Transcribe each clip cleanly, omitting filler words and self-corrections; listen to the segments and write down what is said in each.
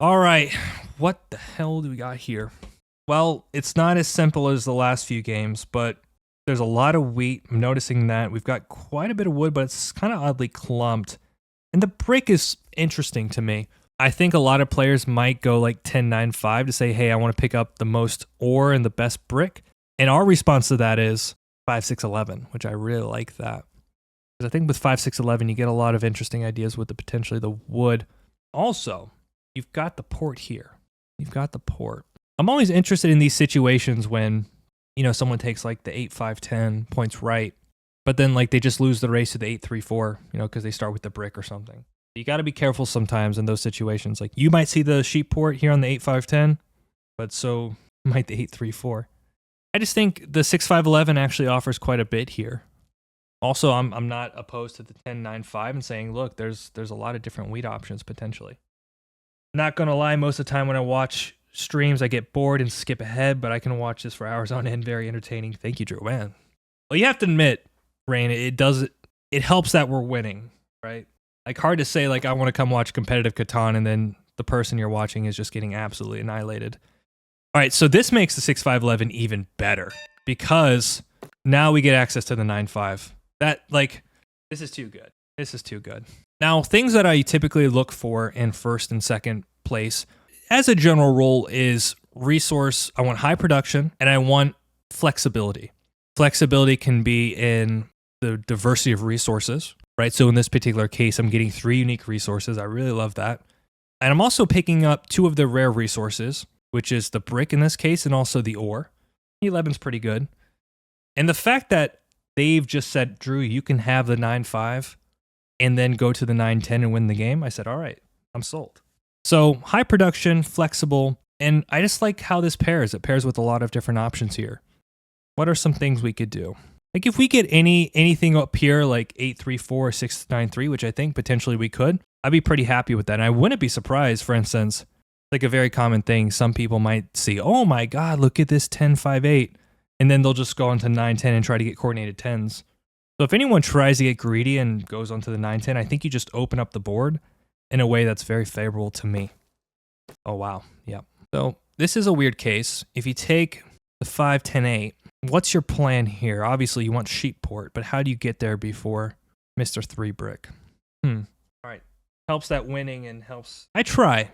All right, what the hell do we got here? Well, it's not as simple as the last few games, but there's a lot of wheat. I'm noticing that. We've got quite a bit of wood, but it's kind of oddly clumped. And the brick is interesting to me. I think a lot of players might go like 10-9-5 to say, hey, I want to pick up the most ore and the best brick. And our response to that is 5-6-11, which I really like that. Because I think with 5-6-11, you get a lot of interesting ideas with potentially the wood. Also, you've got the port here. You've got the port. I'm always interested in these situations when, someone takes like the 8-5-10 points right, but then like they just lose the race to the 8-3-4, because they start with the brick or something. You got to be careful sometimes in those situations. Like you might see the sheep port here on the 8-5-10, but so might the 8-3-4. I just think the 6-5-11 actually offers quite a bit here. Also, I'm not opposed to the 10-9-5 and saying, look, there's a lot of different wheat options potentially. Not gonna lie, most of the time when I watch streams, I get bored and skip ahead, but I can watch this for hours on end. Very entertaining. Thank you, Drew. Man. Well, you have to admit, Rain, it helps that we're winning, right? Like hard to say, like I want to come watch competitive Catan and then the person you're watching is just getting absolutely annihilated. All right, so this makes the 6-5-11 even better because now we get access to the 9-5. This is too good. This is too good. Now, things that I typically look for in first and second place, as a general rule, is resource. I want high production and I want flexibility. Flexibility can be in the diversity of resources, right? So in this particular case, I'm getting 3 unique resources. I really love that. And I'm also picking up 2 of the rare resources, which is the brick in this case and also the ore. 11's pretty good. And the fact that they've just said, Drew, you can have the 9-5 and then go to the 9-10 and win the game, I said, all right, I'm sold. So high production, flexible, and I just like how this pairs. It pairs with a lot of different options here. What are some things we could do? Like if we get anything up here like 8-3-4 or 6-9-3, which I think potentially we could, I'd be pretty happy with that. And I wouldn't be surprised, for instance, like a very common thing, some people might see, oh my God, look at this 10-5-8. And then they'll just go onto 9-10 and try to get coordinated 10s. So if anyone tries to get greedy and goes onto the 9-10, I think you just open up the board in a way that's very favorable to me. Oh, wow. Yeah. So this is a weird case. If you take the 5-10-8, what's your plan here? Obviously, you want sheep port, but how do you get there before Mr. 3 brick? All right. Helps that winning and helps. I try.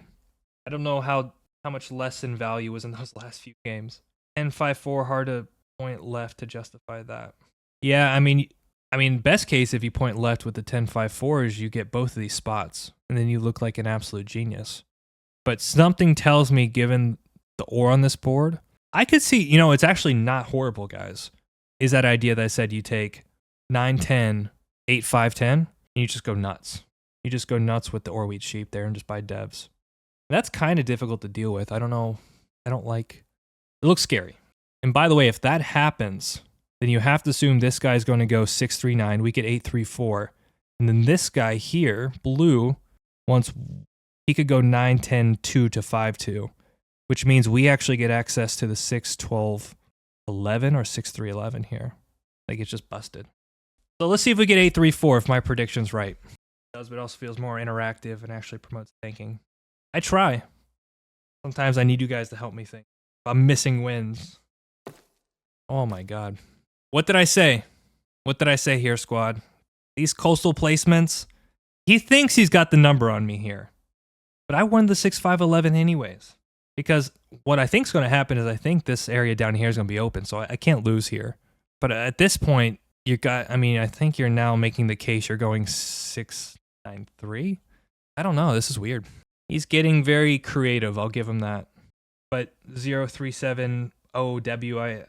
I don't know how much less in value was in those last few games. 10-5-4, hard to point left to justify that. Yeah, I mean, best case if you point left with the 10-5-4 is you get both of these spots, and then you look like an absolute genius. But something tells me, given the ore on this board, I could see, it's actually not horrible, guys, is that idea that I said you take 9-10, 8-5-10, and you just go nuts. You just go nuts with the ore wheat sheep there and just buy devs. And that's kind of difficult to deal with. I don't know. I don't like... It looks scary. And by the way, if that happens, then you have to assume this guy's going to go 6-3-9, we get 8-3-4. And then this guy here, blue, he could go 9-10-2 to 5-2, which means we actually get access to the 6-12-11 or 6-3-11 here. Like it's just busted. So let's see if we get 8-3-4 if my prediction's right. It does, but it also feels more interactive and actually promotes thinking. I try. Sometimes I need you guys to help me think. I'm missing wins. Oh my God. What did I say? What did I say here, squad? These coastal placements, he thinks he's got the number on me here. But I won the 6-5-11 anyways. Because what I think is going to happen is I think this area down here is going to be open, so I can't lose here. But at this point, I think you're now making the case you're going 6-9-3? I don't know, this is weird. He's getting very creative, I'll give him that. But 037OW,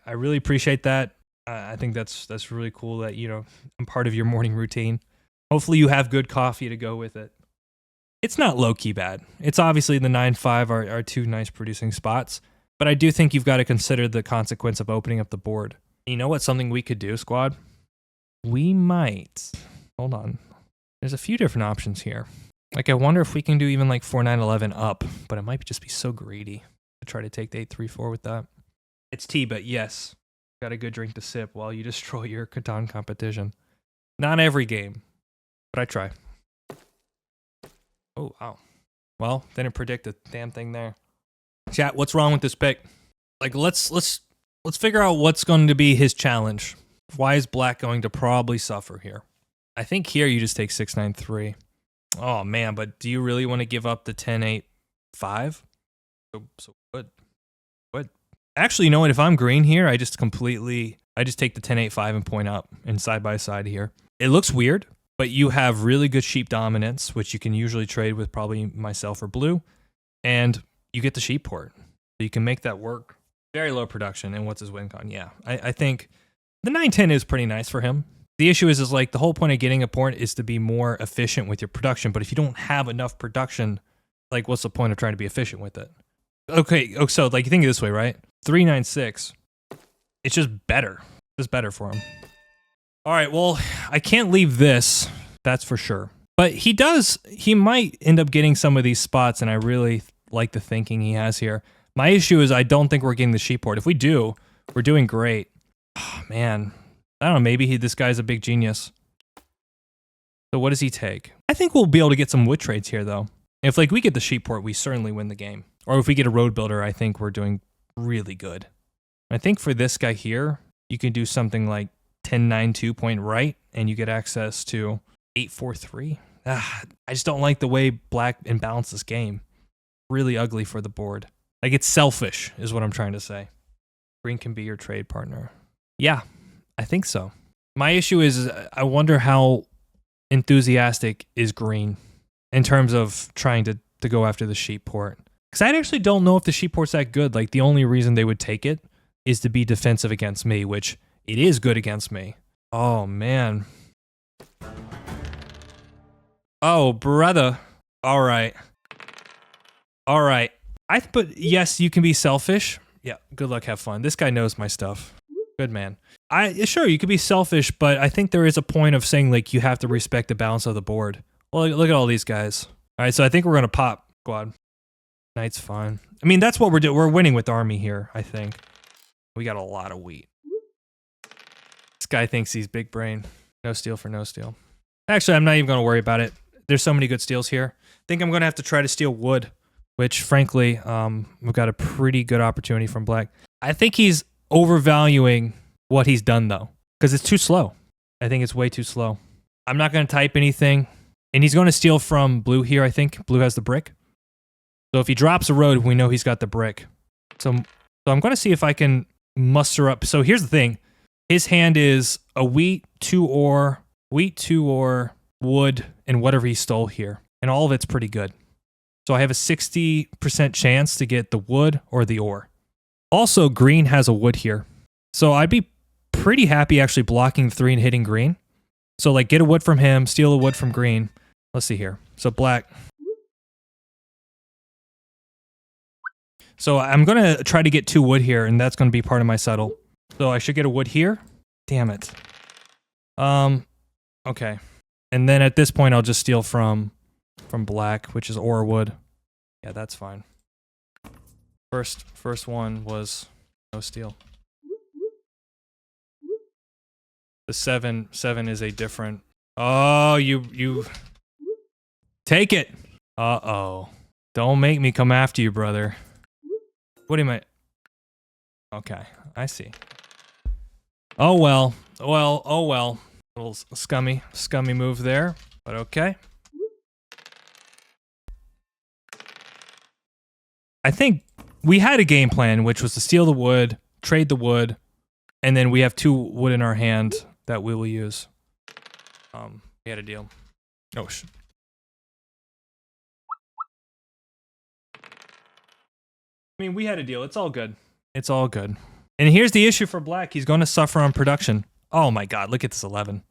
I really appreciate that. I think that's really cool that, I'm part of your morning routine. Hopefully you have good coffee to go with it. It's not low-key bad. It's obviously the 9-5 are 2 nice producing spots, but I do think you've got to consider the consequence of opening up the board. You know what? Something we could do, squad? We might. Hold on. There's a few different options here. Like, I wonder if we can do even like 4-9-11 up, but it might just be so greedy to try to take the 8-3-4 with that. It's tea, but yes. Got a good drink to sip while you destroy your Catan competition. Not every game, but I try. Oh, wow. Well, didn't predict a damn thing there. Chat, what's wrong with this pick? Like, let's figure out what's going to be his challenge. Why is black going to probably suffer here? I think here you just take 6-9-3. Oh man, but do you really want to give up the 10-8-5? So good. Good. Actually, you know what? If I'm green here, I just take the 10-8-5 and point up and side by side here. It looks weird, but you have really good sheep dominance, which you can usually trade with probably myself or blue, and you get the sheep port. So you can make that work. Very low production, and what's his win con? Yeah, I think the 9-10 is pretty nice for him. The issue is like the whole point of getting a port is to be more efficient with your production, but if you don't have enough production, like what's the point of trying to be efficient with it? Okay, so like you think of it this way, right? 3-9-6, it's just better. It's better for him. All right, well, I can't leave this, that's for sure. But he might end up getting some of these spots, and I really like the thinking he has here. My issue is I don't think we're getting the sheep port. If we do, we're doing great. Oh, man, I don't know, maybe this guy's a big genius. So what does he take? I think we'll be able to get some wood trades here, though. If like we get the sheep port, we certainly win the game. Or if we get a road builder, I think we're doing really good. I think for this guy here, you can do something like 10-9-2 point right, and you get access to 8-4-3. I just don't like the way black imbalanced this game. Really ugly for the board. Like, it's selfish, is what I'm trying to say. Green can be your trade partner. Yeah, I think so. My issue is I wonder how enthusiastic is green in terms of trying to go after the sheep port. Because I actually don't know if the sheep port's that good. Like, the only reason they would take it is to be defensive against me, which it is good against me. Oh, man. Oh, brother. All right. All right. But yes, you can be selfish. Yeah, good luck, have fun. This guy knows my stuff. Good man. Sure, you could be selfish, but I think there is a point of saying, like, you have to respect the balance of the board. Well, look at all these guys. All right, so I think we're going to pop squad. Knight's fine. I mean, that's what we're doing. We're winning with army here, I think. We got a lot of wheat. This guy thinks he's big brain. No steal for no steal. Actually, I'm not even going to worry about it. There's so many good steals here. I think I'm going to have to try to steal wood, which, frankly, we've got a pretty good opportunity from black. I think he's overvaluing what he's done, though, because it's too slow. I think it's way too slow. I'm not going to type anything, and he's going to steal from blue here, I think. Blue has the brick. So if he drops a road, we know he's got the brick. So I'm going to see if I can muster up. So here's the thing. His hand is a wheat, 2 ore, wood, and whatever he stole here. And all of it's pretty good. So I have a 60% chance to get the wood or the ore. Also, green has a wood here. So I'd be pretty happy actually blocking 3 and hitting green. So like get a wood from him, steal a wood from green. Let's see here. So black. So I'm going to try to get 2 wood here, and that's going to be part of my settle. So I should get a wood here. Damn it. Okay. And then at this point, I'll just steal from black, which is ore wood. Yeah, that's fine. First one was no steal. The 7 is a different. Oh, you take it. Uh-oh. Don't make me come after you, brother. What am I? Okay, I see. Oh well. Oh well. A little scummy move there, but okay. I think we had a game plan, which was to steal the wood, trade the wood, and then we have 2 wood in our hand that we will use. We had a deal. Oh shit. I mean, we had a deal. It's all good. It's all good. And here's the issue for black. He's going to suffer on production. Oh my god, look at this 11.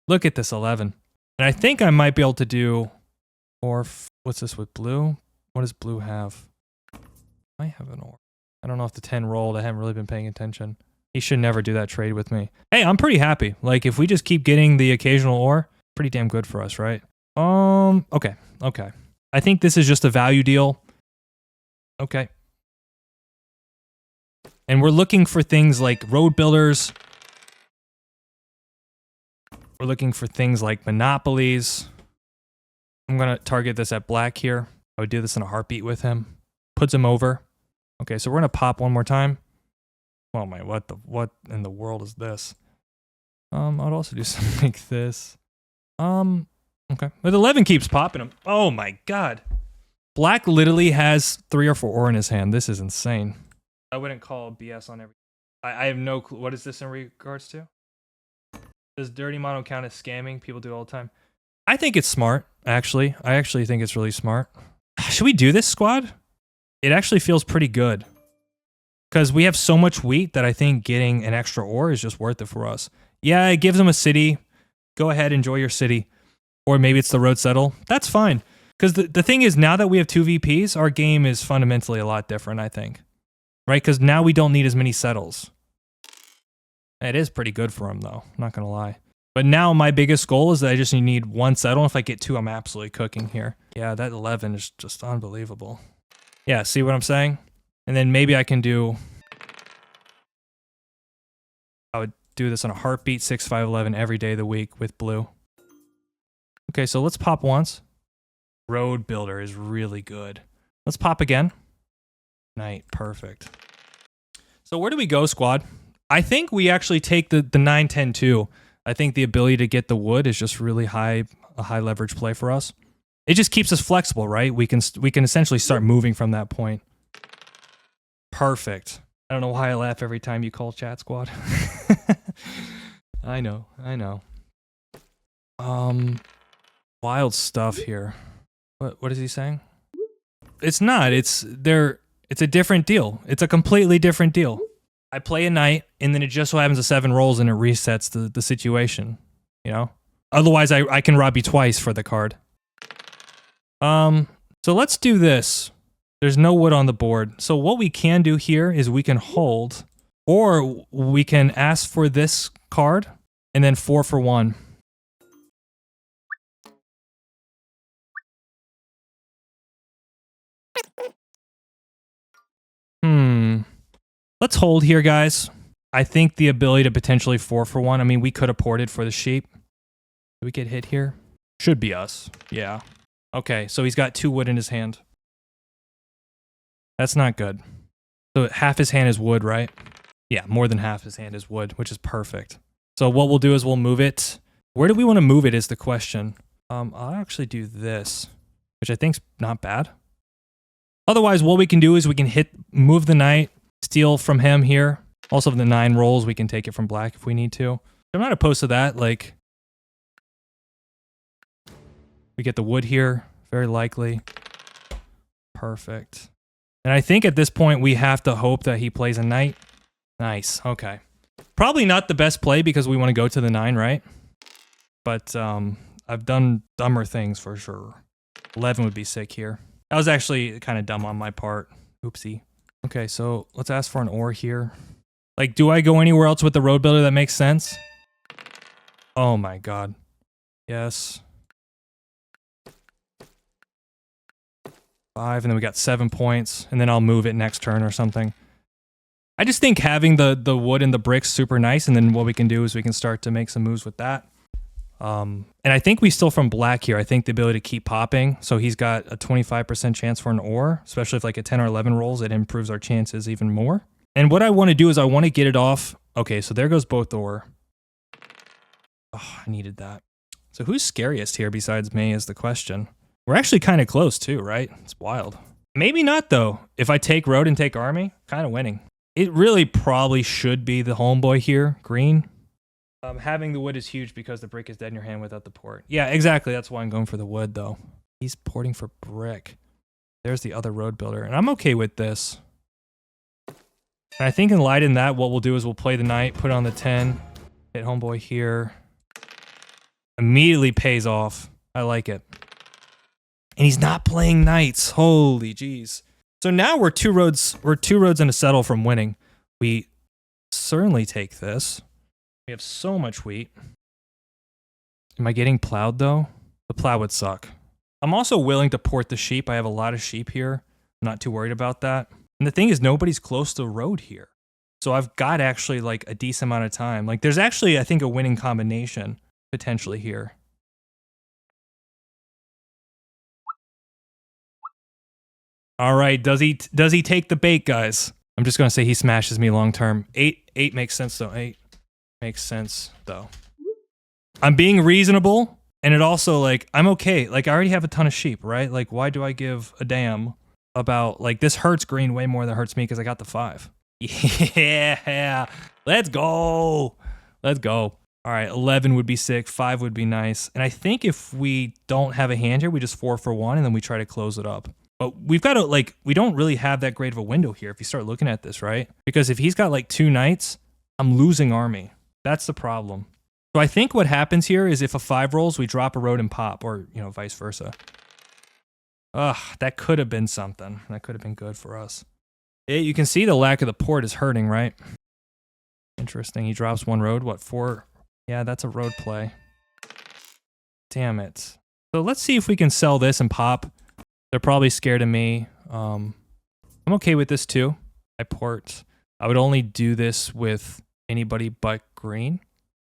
Look at this 11. And I think I might be able to do... Or what's this with blue? What does blue have? I have an ore. I don't know if the 10 rolled. I haven't really been paying attention. He should never do that trade with me. Hey, I'm pretty happy. Like, if we just keep getting the occasional ore, pretty damn good for us, right? Okay. I think this is just a value deal. Okay. And we're looking for things like road builders. We're looking for things like monopolies. I'm going to target this at black here. I would do this in a heartbeat with him. Puts him over. Okay, so we're gonna pop one more time. Oh my, what in the world is this? I'd also do something like this. Okay. But 11 keeps popping him. Oh my god. Black literally has 3 or 4 ore in his hand. This is insane. I wouldn't call BS on every. I have no clue. What is this in regards to? Does dirty mono count as scamming? People do it all the time. I think it's smart, actually. I actually think it's really smart. Should we do this, squad? It actually feels pretty good. Because we have so much wheat that I think getting an extra ore is just worth it for us. Yeah, it gives them a city. Go ahead, enjoy your city. Or maybe it's the road settle. That's fine. Because the thing is, now that we have 2 VPs, our game is fundamentally a lot different, I think. Right? Because now we don't need as many settles. It is pretty good for him, though. I'm not going to lie. But now my biggest goal is that I just need 1 settle. If I get 2, I'm absolutely cooking here. Yeah, that 11 is just unbelievable. Yeah, see what I'm saying? And then maybe I can do... I would do this on a heartbeat, 6, 5, 11 every day of the week with blue. Okay, so let's pop once. Road Builder is really good. Let's pop again. Night, perfect. So where do we go, squad? I think we actually take the 9, 10, 2. I think the ability to get the wood is just really a high leverage play for us. It just keeps us flexible, right? We can essentially start moving from that point. Perfect. I don't know why I laugh every time you call chat, squad. I know. Wild stuff here. What is he saying? It's not. It's a different deal. It's a completely different deal. I play a knight, and then it just so happens to 7 rolls, and it resets the situation. You know? Otherwise, I can rob you twice for the card. So let's do this. There's no wood on the board. So what we can do here is we can hold, or we can ask for this card, and then 4 for 1. Let's hold here, guys. I think the ability to potentially 4 for 1. I mean, we could have ported for the sheep. Did we get hit here? Should be us. Yeah. Okay, so he's got 2 wood in his hand. That's not good. So half his hand is wood, right? Yeah, more than half his hand is wood, which is perfect. So what we'll do is we'll move it. Where do we want to move it is the question. I'll actually do this, which I think's not bad. Otherwise, what we can do is we can move the knight, steal from him here. Also, the 9 rolls, we can take it from black if we need to. I'm not opposed to that. Like, we get the wood here, very likely. Perfect. And I think at this point, we have to hope that he plays a knight. Nice, okay. Probably not the best play because we want to go to the 9, right? But I've done dumber things for sure. 11 would be sick here. That was actually kind of dumb on my part. Oopsie. Okay, so let's ask for an ore here. Like, do I go anywhere else with the road builder that makes sense? Oh my god. Yes. 5, and then we got 7 points, and then I'll move it next turn or something. I just think having the wood and the bricks super nice, and then what we can do is we can start to make some moves with that. And I think we still from black here. I think the ability to keep popping, so he's got a 25% chance for an ore, especially if like a 10 or 11 rolls, it improves our chances even more. And what I want to do is I want to get it off. Okay, so there goes both ore. Oh, I needed that. So who's scariest here besides me is the question. We're actually kind of close too, right? It's wild. Maybe not though. If I take road and take army, kind of winning. It really probably should be the homeboy here, green. Having the wood is huge because the brick is dead in your hand without the port. Yeah, exactly. That's why I'm going for the wood, though. He's porting for brick. There's the other road builder, and I'm okay with this. And I think in light in that, what we'll do is we'll play the knight, put it on the 10, hit homeboy here. Immediately pays off. I like it. And he's not playing knights. Holy jeez. So now we're two roads and a settle from winning. We certainly take this. We have so much wheat. Am I getting plowed though? The plow would suck. I'm also willing to port the sheep. I have a lot of sheep here. I'm not too worried about that. And the thing is, nobody's close to the road here. So I've got actually like a decent amount of time. Like there's actually, I think, a winning combination potentially here. All right, does he take the bait, guys? I'm just gonna say he smashes me long term. 8 makes sense though. 8 makes sense though. I'm being reasonable, and it also like I'm okay. Like I already have a ton of sheep, right? Like why do I give a damn about like this hurts green way more than it hurts me because I got the 5. Yeah, let's go. Let's go. All right, 11 would be sick. 5 would be nice. And I think if we don't have a hand here, we just 4 for 1, and then we try to close it up. But we've got to, like, we don't really have that great of a window here if you start looking at this, right? Because if he's got, like, 2 knights, I'm losing army. That's the problem. So I think what happens here is if a 5 rolls, we drop a road and pop, or, you know, vice versa. Ugh, that could have been something. That could have been good for us. You can see the lack of the port is hurting, right? Interesting. He drops 1 road. What, 4? Yeah, that's a road play. Damn it. So let's see if we can sell this and pop. They're probably scared of me. I'm okay with this too. I port. I would only do this with anybody but green.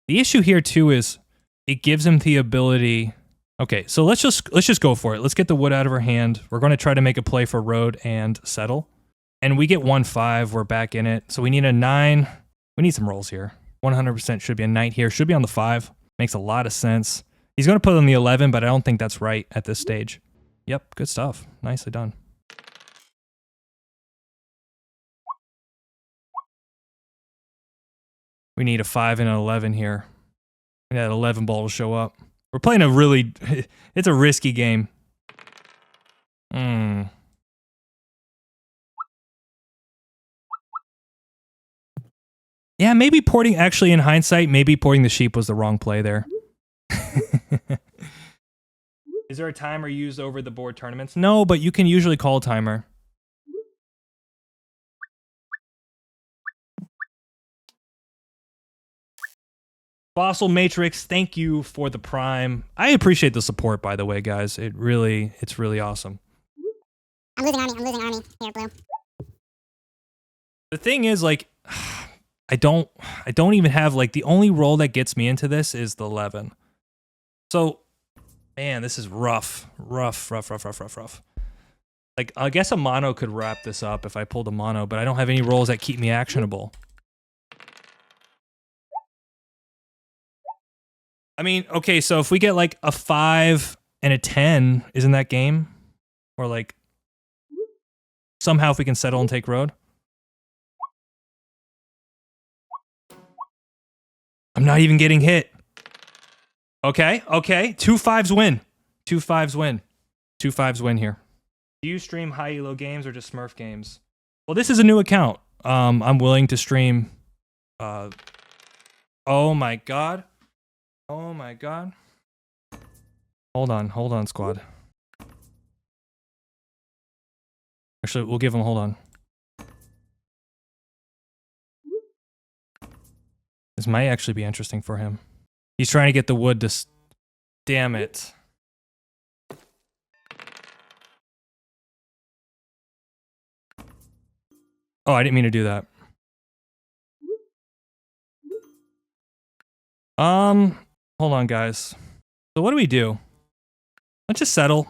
The issue here too is it gives him the ability. Okay, so let's just go for it. Let's get the wood out of our hand. We're going to try to make a play for road and settle. And we get 1-5. We're back in it. So we need a 9. We need some rolls here. 100% should be a knight here. Should be on the 5. Makes a lot of sense. He's going to put on the 11, but I don't think that's right at this stage. Yep, good stuff. Nicely done. We need a 5 and an 11 here. And that 11 ball will show up. We're playing a really... it's a risky game. Yeah, maybe porting... Actually, in hindsight, maybe porting the sheep was the wrong play there. Is there a timer used over the board tournaments? No, but you can usually call a timer. Fossil Matrix, thank you for the prime. I appreciate the support, by the way, guys. It's really awesome. I'm losing army. Here, blue. The thing is, like, I don't even have, like, the only roll that gets me into this is the 11. So, man, this is rough. Rough. Like, I guess a mono could wrap this up if I pulled a mono, but I don't have any rolls that keep me actionable. I mean, okay, so if we get like a 5 and a 10, isn't that game? Or like, somehow if we can settle and take road? I'm not even getting hit. Okay. 2 5s win. 2 5s win. 2 5s win here. Do you stream high elo games or just Smurf games? Well, this is a new account. I'm willing to stream. Oh my god. Oh my god. Hold on, squad. Actually, we'll give him, hold on. This might actually be interesting for him. He's trying to get the wood to... Damn it. Oh, I didn't mean to do that. Hold on, guys. So what do we do? Let's just settle.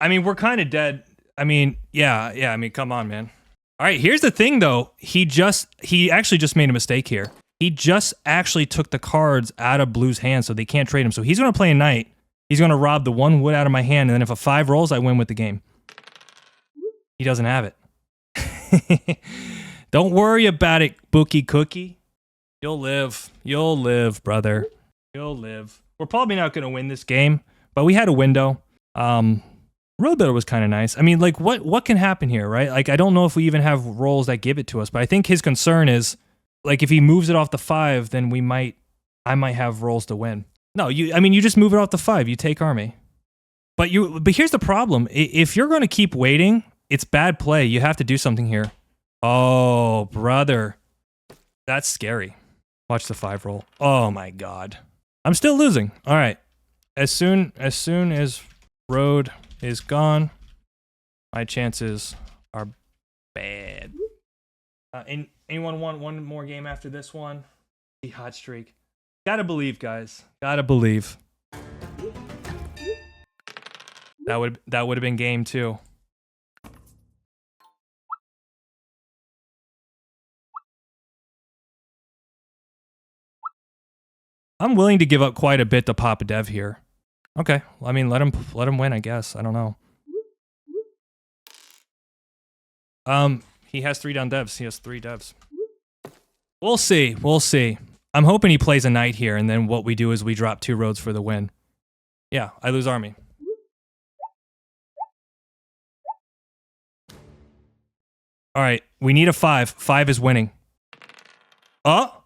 I mean, we're kind of dead. I mean, yeah, I mean, come on, man. All right, here's the thing, though. He actually just made a mistake here. He just actually took the cards out of Blue's hand, so they can't trade him. So he's going to play a knight. He's going to rob the 1 wood out of my hand, and then if a 5 rolls, I win with the game. He doesn't have it. Don't worry about it, Bookie Cookie. You'll live. You'll live, brother. You'll live. We're probably not going to win this game, but we had a window. Road builder was kind of nice. I mean, like, what can happen here, right? Like, I don't know if we even have rolls that give it to us, but I think his concern is, like, if he moves it off the 5, then I might have rolls to win. No, I mean, you just move it off the 5. You take army. But here's the problem. If you're going to keep waiting, it's bad play. You have to do something here. Oh, brother. That's scary. Watch the 5 roll. Oh, my God. I'm still losing. All right. As soon as road is gone, my chances are bad. Anyone want one more game after this one? The hot streak. Gotta believe, guys. Gotta believe. That would have been game 2. I'm willing to give up quite a bit to pop a dev here. Okay, I mean, let him win, I guess. I don't know. He has 3 down devs. He has 3 devs. We'll see. We'll see. I'm hoping he plays a knight here, and then what we do is we drop 2 roads for the win. Yeah, I lose army. All right, we need a 5. 5 is winning. Oh!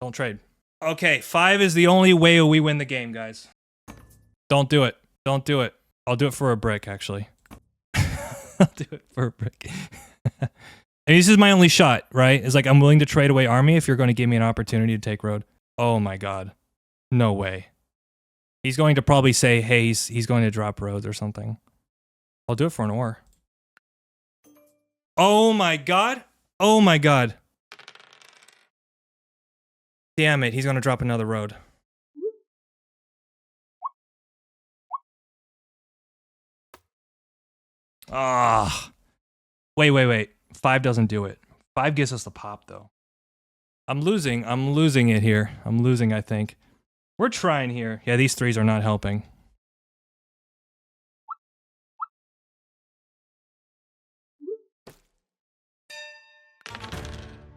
Don't trade. Okay, 5 is the only way we win the game, guys. Don't do it. Don't do it. I'll do it for a brick, actually. I'll do it for a brick. And this is my only shot, right? It's like I'm willing to trade away army if you're going to give me an opportunity to take road. Oh my god. No way. He's going to probably say, hey, he's going to drop roads or something. I'll do it for an ore. Oh my god. Oh my god. Damn it, he's going to drop another road. Ah. Wait. 5 doesn't do it. 5 gives us the pop, though. I'm losing it here. I'm losing, I think. We're trying here. Yeah, these 3s are not helping.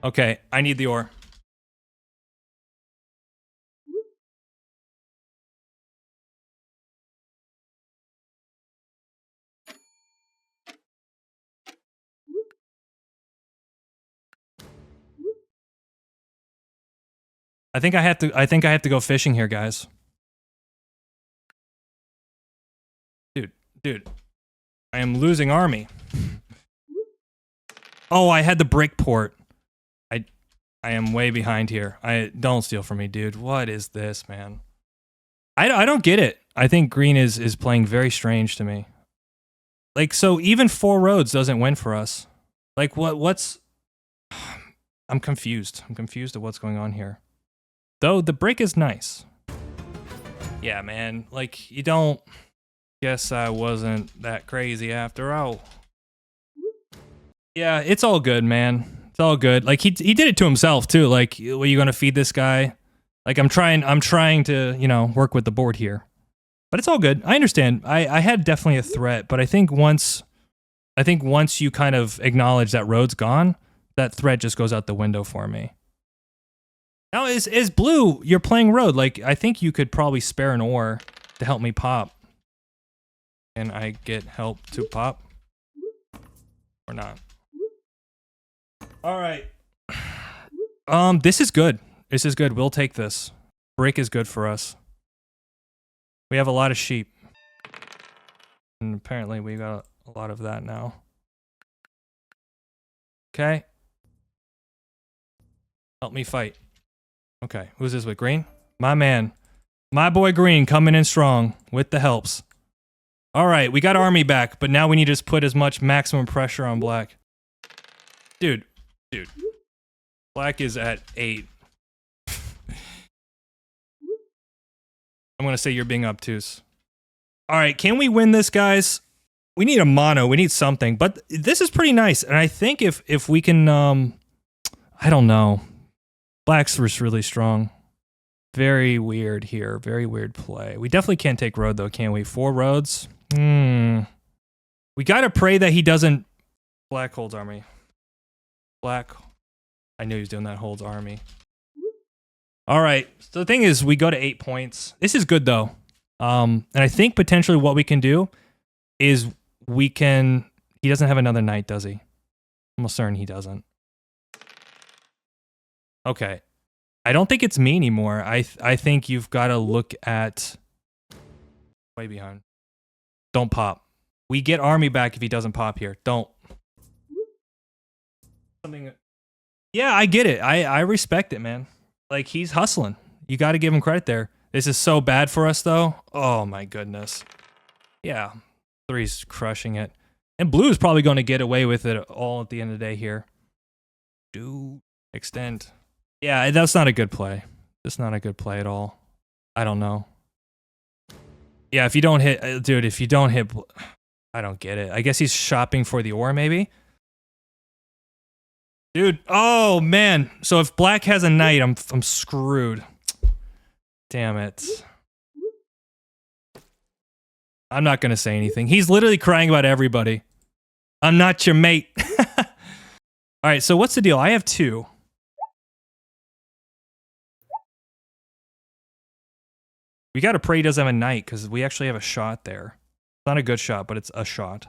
Okay, I need the ore. I think I have to go fishing here, guys. Dude. I am losing army. Oh, I had the brick port. I am way behind here. Don't steal from me, dude. What is this, man? I don't get it. I think green is playing very strange to me. Like, so even 4 roads doesn't win for us. Like, what's... I'm confused. I'm confused at what's going on here. Though, the brick is nice. Yeah, man. Like, you don't... Guess I wasn't that crazy after all. Yeah, it's all good, man. It's all good. Like, he did it to himself, too. Like, were you gonna feed this guy? Like, I'm trying to, you know, work with the board here. But it's all good. I understand. I had definitely a threat, but I think once you kind of acknowledge that road's gone, that threat just goes out the window for me. Now, is blue, you're playing road. Like, I think you could probably spare an ore to help me pop. Can I get help to pop? Or not? Alright. This is good. This is good. We'll take this. Brick is good for us. We have a lot of sheep. And apparently we got a lot of that now. Okay. Help me fight. Okay, who's this with? Green? My man. My boy Green coming in strong with the helps. Alright, we got army back, but now we need to just put as much maximum pressure on black. Dude. Black is at 8. I'm gonna say you're being obtuse. Alright, can we win this, guys? We need a mono, we need something, but this is pretty nice, and I think if we can, I don't know. Black's really strong. Very weird here, very weird play. We definitely can't take road though, can we? 4 roads? We gotta pray that he doesn't... Black holds army. Black... I knew he was doing that, holds army. Alright, so the thing is, we go to 8 points. This is good though. And I think potentially what we can do is we can... He doesn't have another knight, does he? I'm almost certain he doesn't. Okay. I don't think it's me anymore. I think you've got to look at... Way behind. Don't pop. We get army back if he doesn't pop here. Don't. Something... Yeah, I get it. I respect it, man. Like, he's hustling. You got to give him credit there. This is so bad for us, though. Oh, my goodness. Yeah. 3's crushing it. And blue is probably going to get away with it all at the end of the day here. Dude. Extend. Yeah, that's not a good play. Just not a good play at all. I don't know. Yeah, if you don't hit... Dude, if you don't hit... I don't get it. I guess he's shopping for the ore, maybe? Dude, oh, man. So if black has a knight, I'm screwed. Damn it. I'm not going to say anything. He's literally crying about everybody. I'm not your mate. All right, so what's the deal? I have 2. We got to pray he doesn't have a knight, because we actually have a shot there. It's not a good shot, but it's a shot.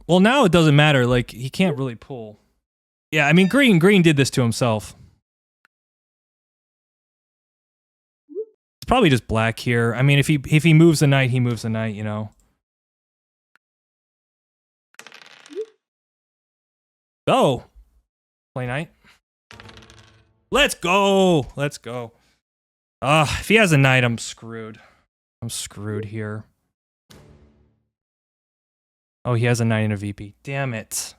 Well, now it doesn't matter. Like, he can't really pull. Yeah, I mean, Green did this to himself. It's probably just black here. I mean, if he moves the knight, he moves the knight, you know. Oh, play knight. Let's go. Let's go. If he has a knight, I'm screwed. I'm screwed here. Oh, he has a knight and a VP. Damn it.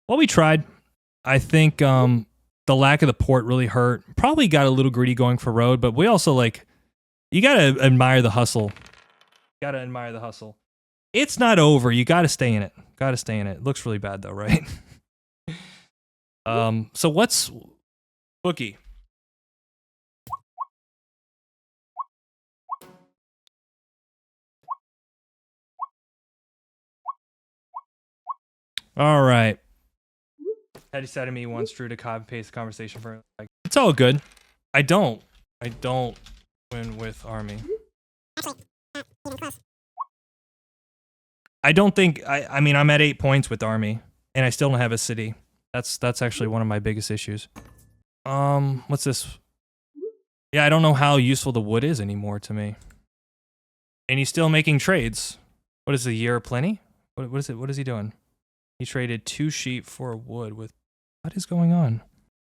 Well, we tried. I think the lack of the port really hurt. Probably got a little greedy going for road, but we also, like, you gotta admire the hustle. Gotta admire the hustle. It's not over. You gotta stay in it. Gotta stay in it. It looks really bad though, right? So what's Bookie? All right. Teddy said to me once, Drew, to copy paste the conversation for like, it's all good. I don't win with army. I don't think I mean I'm at 8 points with army and I still don't have a city. That's actually one of my biggest issues. What's this? Yeah, I don't know how useful the wood is anymore to me. And he's still making trades. What is the year plenty? What is it? What is he doing? He traded 2 sheep for a wood with... What is going on?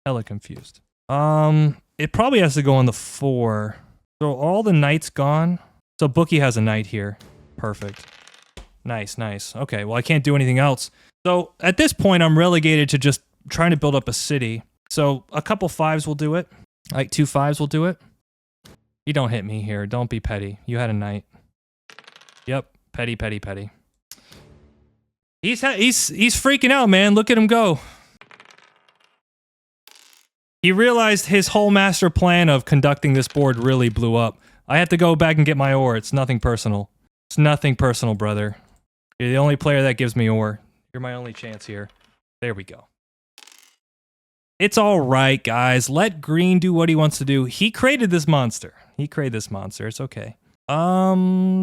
Hella confused. It probably has to go on the 4. So all the knights gone. So Bookie has a knight here. Perfect. Nice, nice. Okay, well I can't do anything else. So at this point I'm relegated to just trying to build up a city. So a couple 5s will do it. Like 2 5s will do it. You don't hit me here. Don't be petty. You had a knight. Yep. Petty, petty, petty. He's freaking out, man. Look at him go. He realized his whole master plan of conducting this board really blew up. I have to go back and get my ore. It's nothing personal. It's nothing personal, brother. You're the only player that gives me ore. You're my only chance here. There we go. It's all right, guys. Let Green do what he wants to do. He created this monster. He created this monster. It's okay. Can't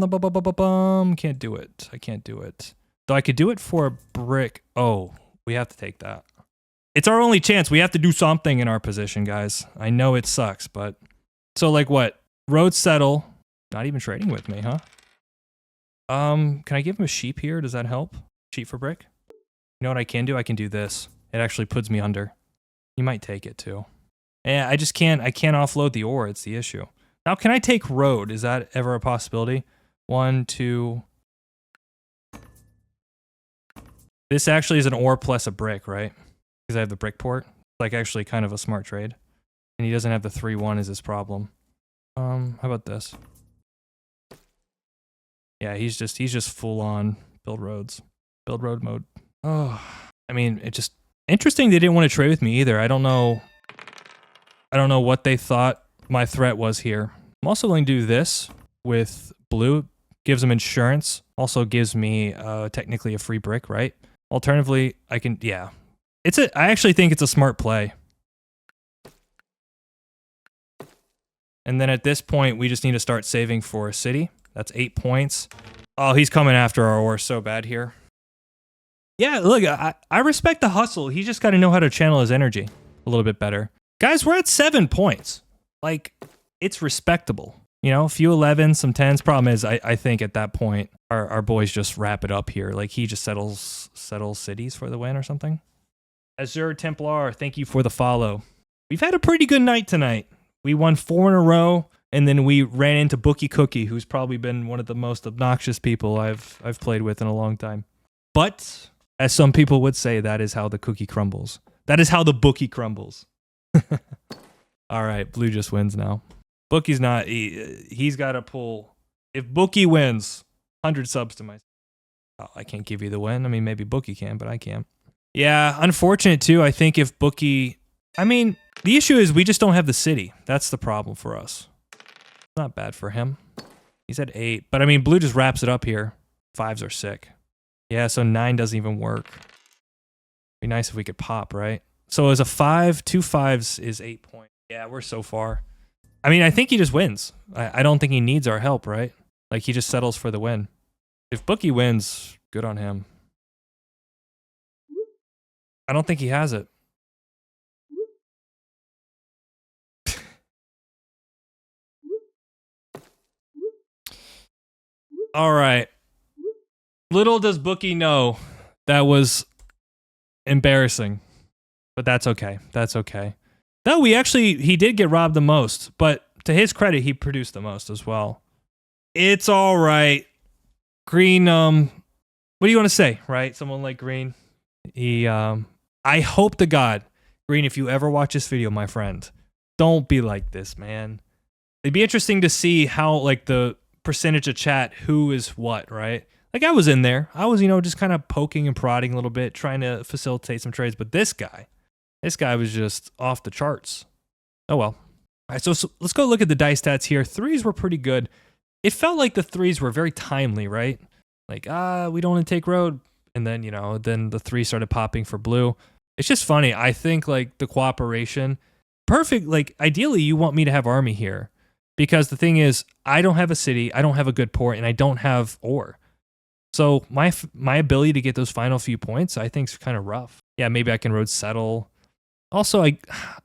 do it. I can't do it. Though I could do it for a brick. Oh, we have to take that. It's our only chance. We have to do something in our position, guys. I know it sucks, but... So, like, what? Road settle. Not even trading with me, huh? Can I give him a sheep here? Does that help? Sheep for brick? You know what I can do? I can do this. It actually puts me under. You might take it, too. Yeah, I just can't... I can't offload the ore. It's the issue. Now, can I take road? Is that ever a possibility? 1, 2... This actually is an ore plus a brick, right? Because I have the brick port. It's like actually kind of a smart trade. And he doesn't have the 3-1 is his problem. How about this? Yeah, he's just full on build roads. Build road mode. Oh, I mean, it just interesting they didn't want to trade with me either. I don't know what they thought my threat was here. I'm also willing to do this with blue. Gives them insurance. Also gives me technically a free brick, right? Alternatively, I can, yeah. I actually think it's a smart play. And then at this point, we just need to start saving for a city. That's 8 points. Oh, he's coming after our ore so bad here. Yeah, look, I respect the hustle. He just got to know how to channel his energy a little bit better. Guys, we're at 7 points. Like, it's respectable. You know, a few 11s, some 10s. Problem is, I think at that point, our boys just wrap it up here. Like, he just settles cities for the win or something. Azure Templar, thank you for the follow. We've had a pretty good night tonight. We won 4 in a row, and then we ran into Bookie Cookie, who's probably been one of the most obnoxious people I've played with in a long time. But, as some people would say, that is how the cookie crumbles. That is how the bookie crumbles. All right, blue just wins now. Bookie's not. He's got to pull. If Bookie wins, 100 subs to myself. Oh, I can't give you the win. I mean, maybe Bookie can, but I can't. Yeah, unfortunate too. I think if Bookie... I mean, the issue is we just don't have the city. That's the problem for us. Not bad for him. He's at 8. But I mean, blue just wraps it up here. 5s are sick. Yeah, so 9 doesn't even work. Be nice if we could pop, right? So as a 5, 2 5s is 8 points. Yeah, we're so far. I mean, I think he just wins. I don't think he needs our help, right? Like, he just settles for the win. If Bookie wins, good on him. I don't think he has it. All right. Little does Bookie know that was embarrassing. But that's okay. That's okay. No, he did get robbed the most, but to his credit, he produced the most as well. It's all right. Green, what do you want to say, right? Someone like Green. I hope to God, Green, if you ever watch this video, my friend, don't be like this, man. It'd be interesting to see how, like, the percentage of chat, who is what, right? Like, I was in there. I was, just kind of poking and prodding a little bit, trying to facilitate some trades. But this guy was just off the charts. Oh, well. All right, so let's go look at the dice stats here. 3s were pretty good. It felt like the 3s were very timely, right? Like, we don't want to take road. And then, then the 3 started popping for blue. It's just funny. I think, like, the cooperation, perfect. Like, ideally, you want me to have army here. Because the thing is, I don't have a city, I don't have a good port, and I don't have ore. So my ability to get those final few points, I think, is kind of rough. Yeah, maybe I can road settle. Also, I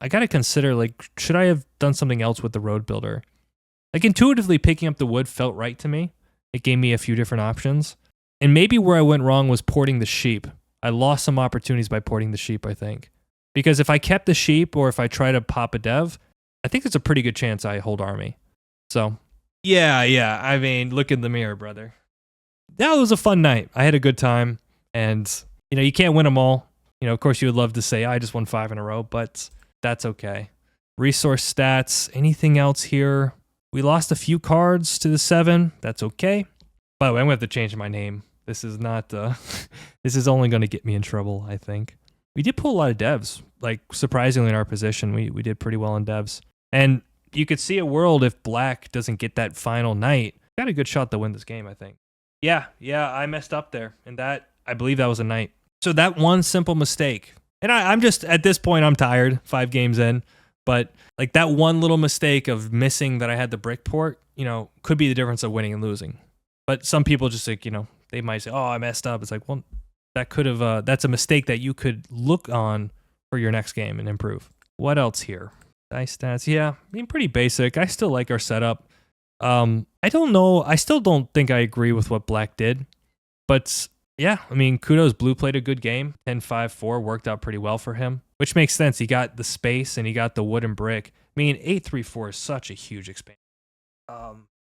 got to consider, like, should I have done something else with the road builder? Like, intuitively picking up the wood felt right to me. It gave me a few different options. And maybe where I went wrong was porting the sheep. I lost some opportunities by porting the sheep, I think. Because if I kept the sheep or if I try to pop a dev, I think there's a pretty good chance I hold army. So, yeah. I mean, look in the mirror, brother. That was a fun night. I had a good time. And, you can't win them all. Of course, you would love to say, I just won 5 in a row, but that's okay. Resource stats, anything else here? We lost a few cards to the 7. That's okay. By the way, I'm going to have to change my name. This is not, this is only going to get me in trouble, I think. We did pull a lot of devs. Like, surprisingly, in our position, we did pretty well in devs. And you could see a world if black doesn't get that final knight. Got a good shot to win this game, I think. Yeah, I messed up there. And I believe that was a knight. So that one simple mistake. And I'm just, at this point, I'm tired, 5 games in. But, like, that one little mistake of missing that I had the brick port, could be the difference of winning and losing. But some people just, like, they might say, oh, I messed up. It's like, well, that could have, that's a mistake that you could look on for your next game and improve. What else here? Dice stats, yeah, I mean, pretty basic. I still like our setup. I don't know. I still don't think I agree with what black did. But, yeah, I mean, kudos. Blue played a good game. 10-5-4 worked out pretty well for him, which makes sense. He got the space and he got the wood and brick. I mean, 8-3-4 is such a huge expansion.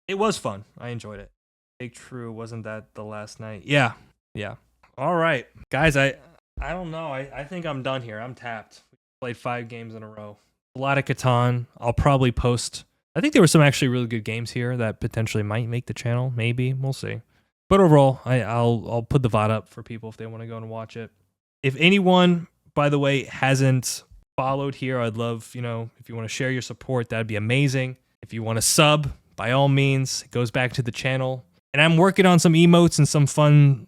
It was fun. I enjoyed it. Big True, wasn't that the last night? Yeah. All right, guys, I don't know. I think I'm done here. I'm tapped. We played 5 games in a row. A lot of Catan. I'll probably post. I think there were some actually really good games here that potentially might make the channel. Maybe. We'll see. But overall, I'll put the VOD up for people if they want to go and watch it. If anyone, by the way, hasn't followed here, I'd love, if you want to share your support, that'd be amazing. If you want to sub, by all means, it goes back to the channel. And I'm working on some emotes and some fun,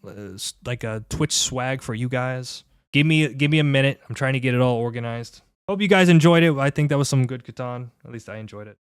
like a Twitch swag for you guys. Give me a minute. I'm trying to get it all organized. Hope you guys enjoyed it. I think that was some good Catan. At least I enjoyed it.